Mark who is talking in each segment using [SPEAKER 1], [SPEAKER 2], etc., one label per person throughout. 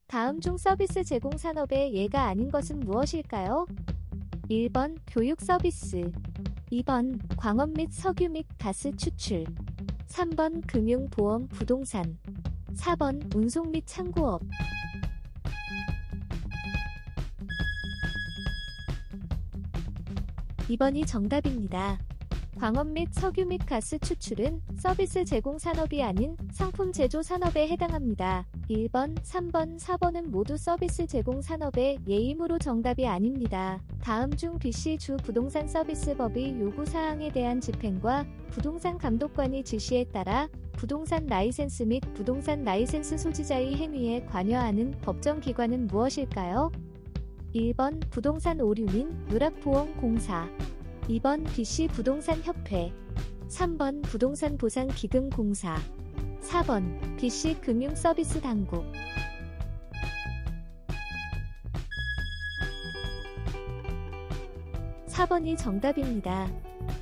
[SPEAKER 1] 다음 중 서비스 제공 산업의 예가 아닌 것은 무엇일까요? 1번 교육 서비스, 2번 광업 및 석유 및 가스 추출, 3번 금융, 보험, 부동산, 4번 운송 및 창고업. 2번이 정답입니다. 광업 및 석유 및 가스 추출은 서비스 제공 산업이 아닌 상품 제조 산업에 해당합니다. 1번, 3번, 4번은 모두 서비스 제공 산업의 예이므로 정답이 아닙니다. 다음 중 BC 주 부동산 서비스법의 요구사항에 대한 집행과 부동산 감독관의 지시에 따라 부동산 라이센스 및 부동산 라이센스 소지자의 행위에 관여하는 법정기관은 무엇일까요? 1번 부동산 오류 및 누락보험공사, 2번 BC 부동산협회, 3번 부동산 보상기금공사, 4번 BC 금융서비스당국. 4번이 정답입니다.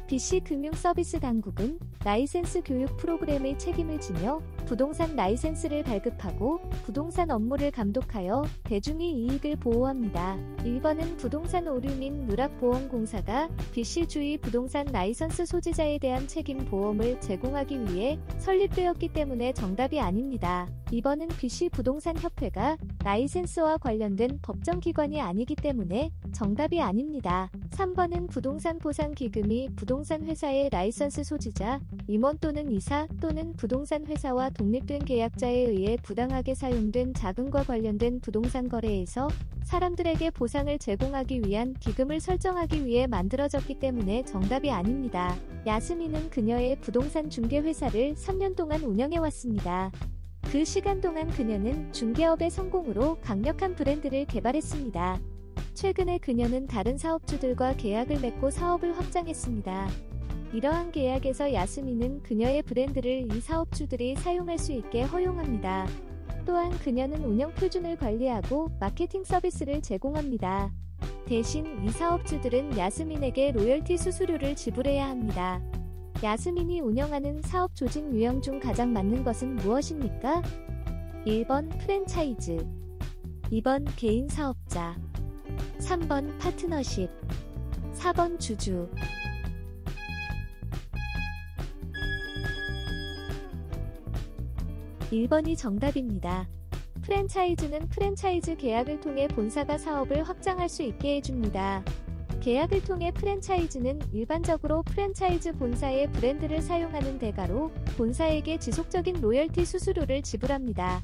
[SPEAKER 1] BC 금융서비스당국은 라이센스 교육 프로그램의 책임을 지며 부동산 라이센스를 발급하고 부동산 업무를 감독하여 대중의 이익을 보호합니다. 1번은 부동산 오류 및 누락보험공사가 BC주의 부동산 라이선스 소지자에 대한 책임 보험을 제공하기 위해 설립되었기 때문에 정답이 아닙니다. 2번은 BC 부동산협회가 라이센스와 관련된 법정기관이 아니기 때문에 정답이 아닙니다. 3번은 부동산 보상기금이 부동산 회사의 라이선스 소지자, 임원 또는 이사 또는 부동산 회사와 독립된 계약자에 의해 부당하게 사용된 자금과 관련된 부동산 거래에서 사람들에게 보상을 제공하기 위한 기금을 설정하기 위해 만들어졌기 때문에 정답이 아닙니다. 야스민은 그녀의 부동산 중개회사를 3년 동안 운영해왔습니다. 그 시간 동안 그녀는 중개업의 성공으로 강력한 브랜드를 개발했습니다. 최근에 그녀는 다른 사업주들과 계약을 맺고 사업을 확장했습니다. 이러한 계약에서 야스민은 그녀의 브랜드를 이 사업주들이 사용할 수 있게 허용합니다. 또한 그녀는 운영 표준을 관리하고 마케팅 서비스를 제공합니다. 대신 이 사업주들은 야스민에게 로열티 수수료를 지불해야 합니다. 야스민이 운영하는 사업 조직 유형 중 가장 맞는 것은 무엇입니까? 1번 프랜차이즈, 2번 개인 사업자, 3번 파트너십, 4번 주주. 1번이 정답입니다. 프랜차이즈는 프랜차이즈 계약을 통해 본사가 사업을 확장할 수 있게 해줍니다. 계약을 통해 프랜차이즈는 일반적으로 프랜차이즈 본사의 브랜드를 사용하는 대가로 본사에게 지속적인 로열티 수수료를 지불합니다.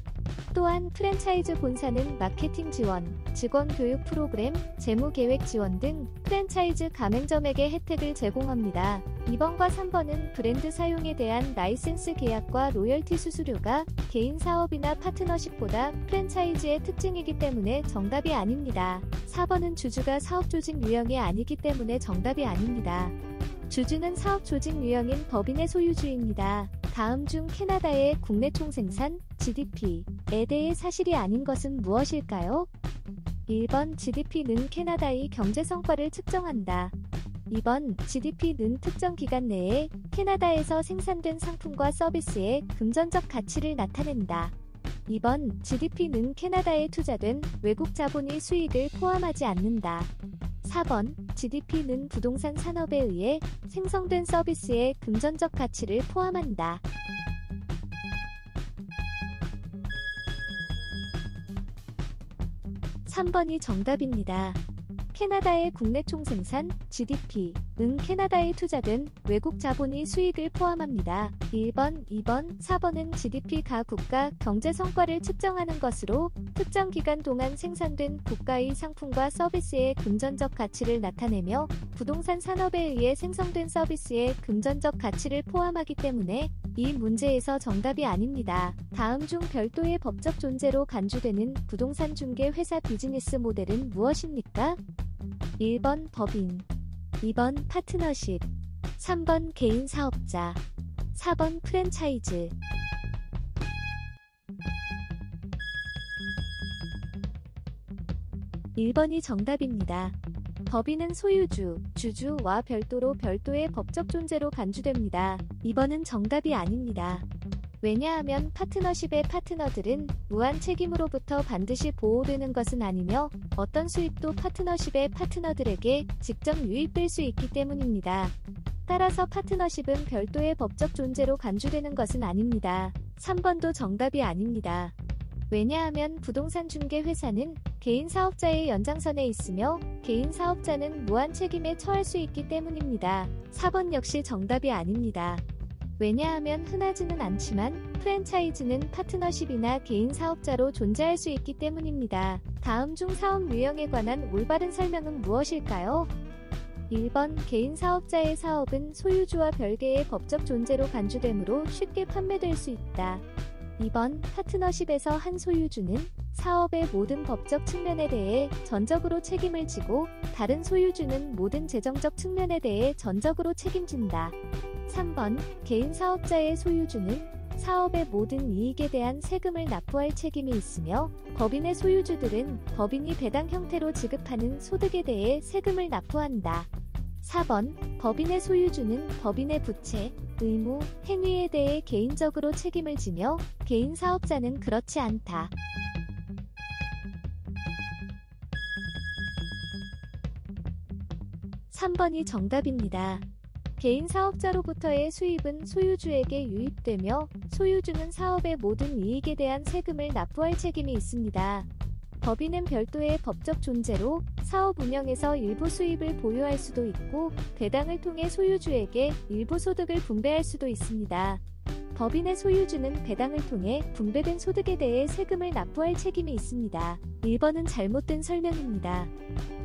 [SPEAKER 1] 또한 프랜차이즈 본사는 마케팅 지원, 직원 교육 프로그램, 재무 계획 지원 등 프랜차이즈 가맹점에게 혜택을 제공합니다. 2번과 3번은 브랜드 사용에 대한 라이센스 계약과 로열티 수수료가 개인 사업이나 파트너십보다 프랜차이즈의 특징이기 때문에 정답이 아닙니다. 4번은 주주가 사업 조직 유형이 아니기 때문에 정답이 아닙니다. 주주는 사업 조직 유형인 법인의 소유주입니다. 다음 중 캐나다의 국내 총생산 GDP에 대해 사실이 아닌 것은 무엇일까요? 1번 GDP는 캐나다의 경제 성과를 측정한다. 2번 GDP는 특정 기간 내에 캐나다에서 생산된 상품과 서비스의 금전적 가치를 나타낸다. 2번 GDP는 캐나다에 투자된 외국 자본의 수익을 포함하지 않는다. 4번 GDP는 부동산 산업에 의해 생성된 서비스의 금전적 가치를 포함한다. 3번이 정답입니다. 캐나다의 국내 총생산 GDP는 캐나다에 투자된 외국 자본의 수익을 포함합니다. 1번, 2번, 4번은 GDP 가 국가 경제 성과를 측정하는 것으로 특정 기간 동안 생산된 국가의 상품과 서비스의 금전적 가치를 나타내며 부동산 산업에 의해 생성된 서비스의 금전적 가치를 포함하기 때문에 이 문제에서 정답이 아닙니다. 다음 중 별도의 법적 존재로 간주되는 부동산 중개 회사 비즈니스 모델은 무엇입니까? 1번 법인, 2번 파트너십, 3번 개인 사업자, 4번 프랜차이즈. 1번이 정답입니다. 법인은 소유주, 주주와 별도의 법적 존재로 간주됩니다. 2번은 정답이 아닙니다. 왜냐하면 파트너십의 파트너들은 무한 책임으로부터 반드시 보호되는 것은 아니며 어떤 수입도 파트너십의 파트너들에게 직접 유입될 수 있기 때문입니다. 따라서 파트너십은 별도의 법적 존재로 간주되는 것은 아닙니다. 3번도 정답이 아닙니다. 왜냐하면 부동산 중개 회사는 개인 사업자의 연장선에 있으며 개인 사업자는 무한 책임에 처할 수 있기 때문입니다. 4번 역시 정답이 아닙니다. 왜냐하면 흔하지는 않지만 프랜차이즈는 파트너십이나 개인 사업자로 존재할 수 있기 때문입니다. 다음 중 사업 유형에 관한 올바른 설명은 무엇일까요? 1번 개인 사업자의 사업은 소유주와 별개의 법적 존재로 간주되므로 쉽게 판매될 수 있다. 2번 파트너십에서 한 소유주는 사업의 모든 법적 측면에 대해 전적으로 책임을 지고 다른 소유주는 모든 재정적 측면에 대해 전적으로 책임진다. 3번 개인 사업자의 소유주는 사업의 모든 이익에 대한 세금을 납부할 책임이 있으며 법인의 소유주들은 법인이 배당 형태로 지급하는 소득에 대해 세금을 납부한다. 4번 법인의 소유주는 법인의 부채, 의무, 행위에 대해 개인적으로 책임을 지며 개인 사업자는 그렇지 않다. (3번이) 정답입니다. 개인 사업자로부터의 수입은 소유주에게 유입되며 소유주는 사업의 모든 이익에 대한 세금을 납부할 책임이 있습니다. 법인은 별도의 법적 존재로 사업 운영에서 일부 수입을 보유할 수도 있고 배당을 통해 소유주에게 일부 소득을 분배할 수도 있습니다. 법인의 소유주는 배당을 통해 분배된 소득에 대해 세금을 납부할 책임이 있습니다. 1번은 잘못된 설명입니다.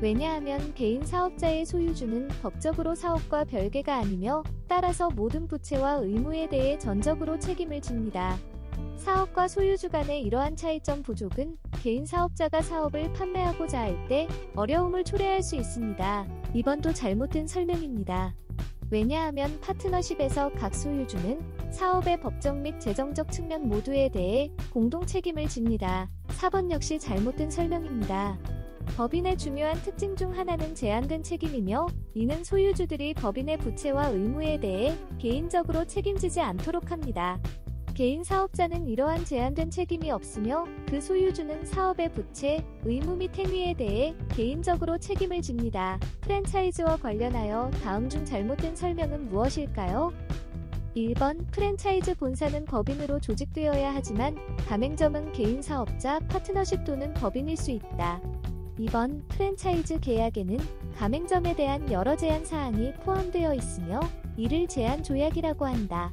[SPEAKER 1] 왜냐하면 개인 사업자의 소유주는 법적으로 사업과 별개가 아니며 따라서 모든 부채와 의무에 대해 전적으로 책임을 집니다. 사업과 소유주 간의 이러한 차이점 부족은 개인 사업자가 사업을 판매하고자 할 때 어려움을 초래할 수 있습니다. 2번도 잘못된 설명입니다. 왜냐하면 파트너십에서 각 소유주는 사업의 법적 및 재정적 측면 모두에 대해 공동 책임을 집니다. 4번 역시 잘못된 설명입니다. 법인의 중요한 특징 중 하나는 제한된 책임이며 이는 소유주들이 법인의 부채와 의무에 대해 개인적으로 책임지지 않도록 합니다. 개인 사업자는 이러한 제한된 책임이 없으며 그 소유주는 사업의 부채, 의무 및 행위에 대해 개인적으로 책임을 집니다. 프랜차이즈와 관련하여 다음 중 잘못된 설명은 무엇일까요? 1번 프랜차이즈 본사는 법인으로 조직되어야 하지만 가맹점은 개인 사업자, 파트너십 또는 법인일 수 있다. 2번 프랜차이즈 계약에는 가맹점에 대한 여러 제한 사항이 포함되어 있으며 이를 제한 조약이라고 한다.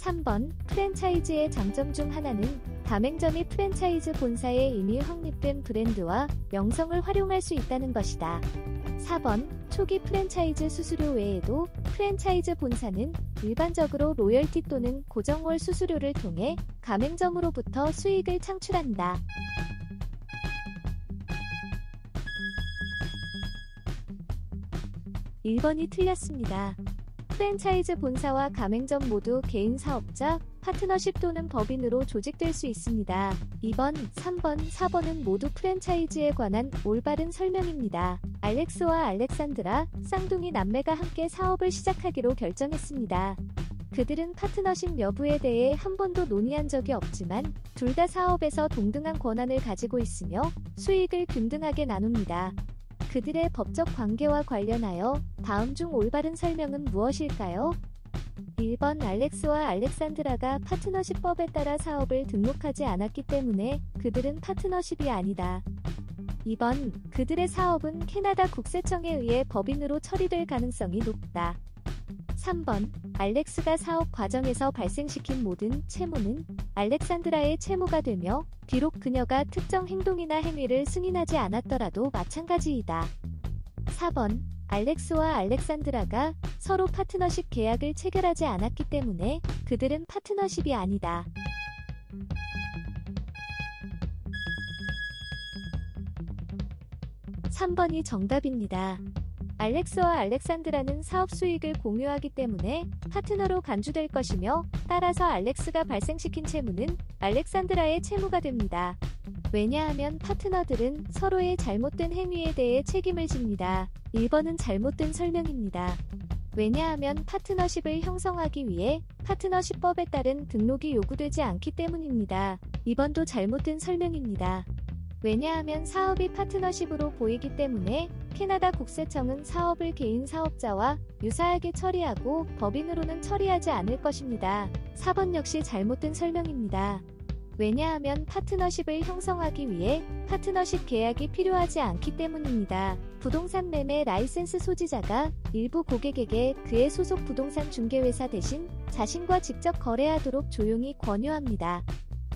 [SPEAKER 1] 3번 프랜차이즈의 장점 중 하나는 가맹점이 프랜차이즈 본사에 이미 확립된 브랜드와 명성을 활용할 수 있다는 것이다. 4번 초기 프랜차이즈 수수료 외에도 프랜차이즈 본사는 일반적으로 로열티 또는 고정월 수수료를 통해 가맹점으로부터 수익을 창출한다. 1번이 틀렸습니다. 프랜차이즈 본사와 가맹점 모두 개인 사업자, 파트너십 또는 법인으로 조직될 수 있습니다. 2번, 3번, 4번은 모두 프랜차이즈에 관한 올바른 설명입니다. 알렉스와 알렉산드라, 쌍둥이 남매가 함께 사업을 시작하기로 결정했습니다. 그들은 파트너십 여부에 대해 한 번도 논의한 적이 없지만 둘 다 사업에서 동등한 권한을 가지고 있으며 수익을 균등하게 나눕니다. 그들의 법적 관계와 관련하여 다음 중 올바른 설명은 무엇일까요? 1번 알렉스와 알렉산드라가 파트너십법에 따라 사업을 등록하지 않았기 때문에 그들은 파트너십이 아니다. 2번 그들의 사업은 캐나다 국세청에 의해 법인으로 처리될 가능성이 높다. 3번 알렉스가 사업 과정에서 발생시킨 모든 채무는 알렉산드라의 채무가 되며 비록 그녀가 특정 행동이나 행위를 승인하지 않았더라도 마찬가지이다. 4번 알렉스와 알렉산드라가 서로 파트너십 계약을 체결하지 않았기 때문에 그들은 파트너십이 아니다. (3번이) 정답입니다. 알렉스와 알렉산드라는 사업 수익을 공유하기 때문에 파트너로 간주될 것이며 따라서 알렉스가 발생시킨 채무는 알렉산드라의 채무가 됩니다. 왜냐하면 파트너들은 서로의 잘못된 행위에 대해 책임을 집니다. 1번은 잘못된 설명입니다. 왜냐하면 파트너십을 형성하기 위해 파트너십법에 따른 등록이 요구되지 않기 때문입니다. 2번도 잘못된 설명입니다. 왜냐하면 사업이 파트너십으로 보이기 때문에 캐나다 국세청은 사업을 개인 사업자와 유사하게 처리하고 법인으로는 처리하지 않을 것입니다. 4번 역시 잘못된 설명입니다. 왜냐하면 파트너십을 형성하기 위해 파트너십 계약이 필요하지 않기 때문입니다. 부동산 매매 라이센스 소지자가 일부 고객에게 그의 소속 부동산 중개회사 대신 자신과 직접 거래하도록 조용히 권유합니다.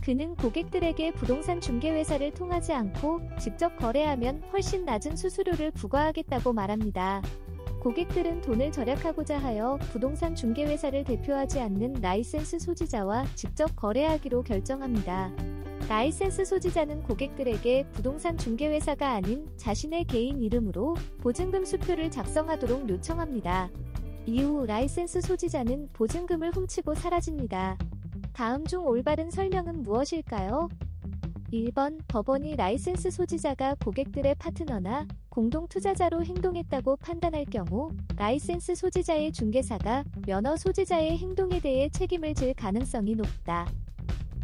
[SPEAKER 1] 그는 고객들에게 부동산 중개회사를 통하지 않고 직접 거래하면 훨씬 낮은 수수료를 부과하겠다고 말합니다. 고객들은 돈을 절약하고자 하여 부동산 중개회사를 대표하지 않는 라이센스 소지자와 직접 거래하기로 결정합니다. 라이센스 소지자는 고객들에게 부동산 중개회사가 아닌 자신의 개인 이름으로 보증금 수표를 작성하도록 요청합니다. 이후 라이센스 소지자는 보증금을 훔치고 사라집니다. 다음 중 올바른 설명은 무엇일까요? 1번 법원이 라이센스 소지자가 고객들의 파트너나 공동 투자자로 행동했다고 판단할 경우 라이센스 소지자의 중개사가 면허 소지자의 행동에 대해 책임을 질 가능성이 높다.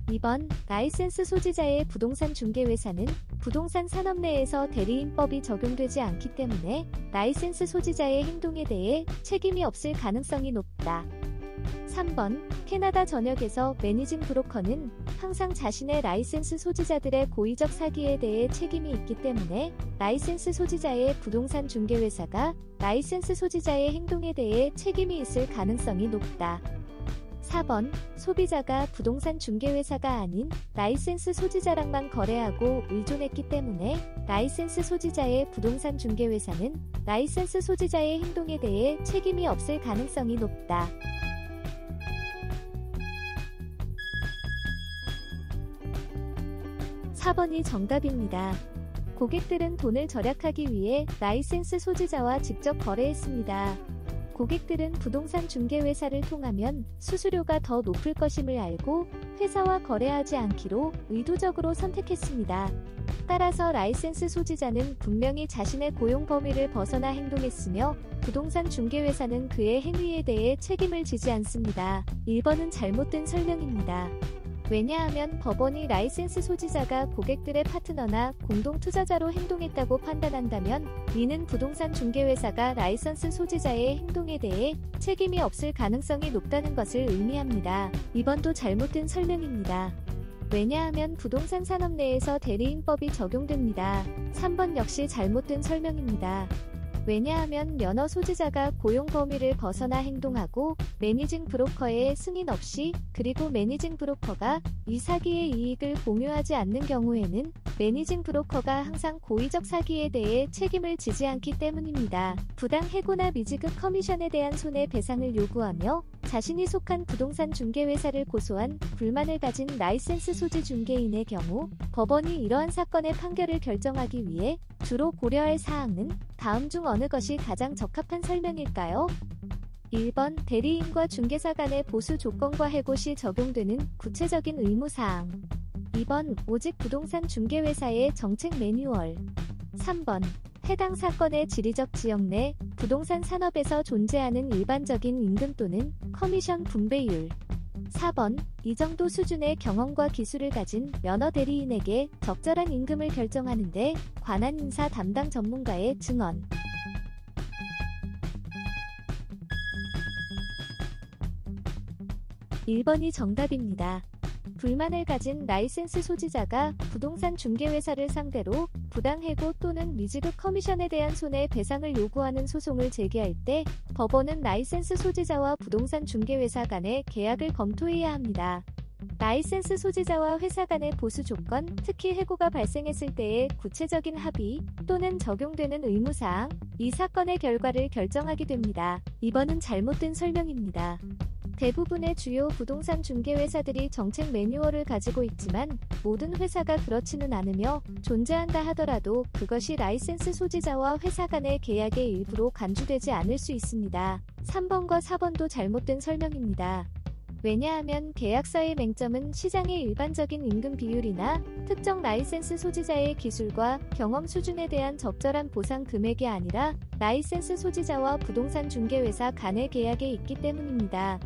[SPEAKER 1] 2번 라이센스 소지자의 부동산 중개회사는 부동산 산업 내에서 대리인법이 적용되지 않기 때문에 라이센스 소지자의 행동에 대해 책임이 없을 가능성이 높다. 3번 캐나다 전역에서 매니징 브로커는 항상 자신의 라이센스 소지자들의 고의적 사기에 대해 책임이 있기 때문에 라이센스 소지자의 부동산 중개회사가 라이센스 소지자의 행동에 대해 책임이 있을 가능성이 높다. 4번 소비자가 부동산 중개회사가 아닌 라이센스 소지자랑만 거래하고 의존했기 때문에 라이센스 소지자의 부동산 중개회사는 라이센스 소지자의 행동에 대해 책임이 없을 가능성이 높다. 4번이 정답입니다. 고객들은 돈을 절약하기 위해 라이센스 소지자와 직접 거래했습니다. 고객들은 부동산 중개회사를 통하면 수수료가 더 높을 것임을 알고 회사와 거래하지 않기로 의도적으로 선택했습니다. 따라서 라이센스 소지자는 분명히 자신의 고용 범위를 벗어나 행동했으며 부동산 중개회사는 그의 행위에 대해 책임을 지지 않습니다. 1번은 잘못된 설명입니다. 왜냐하면 법원이 라이센스 소지자가 고객들의 파트너나 공동 투자자로 행동했다고 판단한다면 이는 부동산 중개회사가 라이센스 소지자의 행동에 대해 책임이 없을 가능성이 높다는 것을 의미합니다. 2번도 잘못된 설명입니다. 왜냐하면 부동산 산업 내에서 대리인법이 적용됩니다. 3번 역시 잘못된 설명입니다. 왜냐하면 면허 소지자가 고용 범위를 벗어나 행동하고 매니징 브로커의 승인 없이 그리고 매니징 브로커가 이 사기의 이익을 공유하지 않는 경우에는 매니징 브로커가 항상 고의적 사기에 대해 책임을 지지 않기 때문입니다. 부당 해고나 미지급 커미션에 대한 손해배상을 요구하며 자신이 속한 부동산 중개회사를 고소한 불만을 가진 라이센스 소지 중개인의 경우 법원이 이러한 사건의 판결을 결정하기 위해 주로 고려할 사항은 다음 중 어느 것이 가장 적합한 설명일까요? 1번 대리인과 중개사 간의 보수 조건과 해고 시 적용되는 구체적인 의무사항. 2번 오직 부동산 중개회사의 정책 매뉴얼. 3번 해당 사건의 지리적 지역 내 부동산 산업에서 존재하는 일반적인 임금 또는 커미션 분배율. 4번 이 정도 수준의 경험과 기술을 가진 면허 대리인에게 적절한 임금을 결정하는 데 관한 인사 담당 전문가의 증언. (1번이) 정답입니다. 불만을 가진 라이센스 소지자가 부동산 중개회사를 상대로 부당해고 또는 미지급 커미션에 대한 손해배상을 요구하는 소송을 제기할 때 법원은 라이센스 소지자와 부동산 중개회사 간의 계약을 검토해야 합니다. 라이센스 소지자와 회사 간의 보수 조건, 특히 해고가 발생했을 때의 구체적인 합의 또는 적용되는 의무사항, 이 사건의 결과를 결정하게 됩니다. 2번은 잘못된 설명입니다. 대부분의 주요 부동산 중개회사들이 정책 매뉴얼을 가지고 있지만 모든 회사가 그렇지는 않으며 존재한다 하더라도 그것이 라이센스 소지자와 회사 간의 계약의 일부로 간주되지 않을 수 있습니다. 3번과 4번도 잘못된 설명입니다. 왜냐하면 계약서의 맹점은 시장의 일반적인 임금 비율이나 특정 라이센스 소지자의 기술과 경험 수준에 대한 적절한 보상 금액이 아니라 라이센스 소지자와 부동산 중개회사 간의 계약에 있기 때문입니다.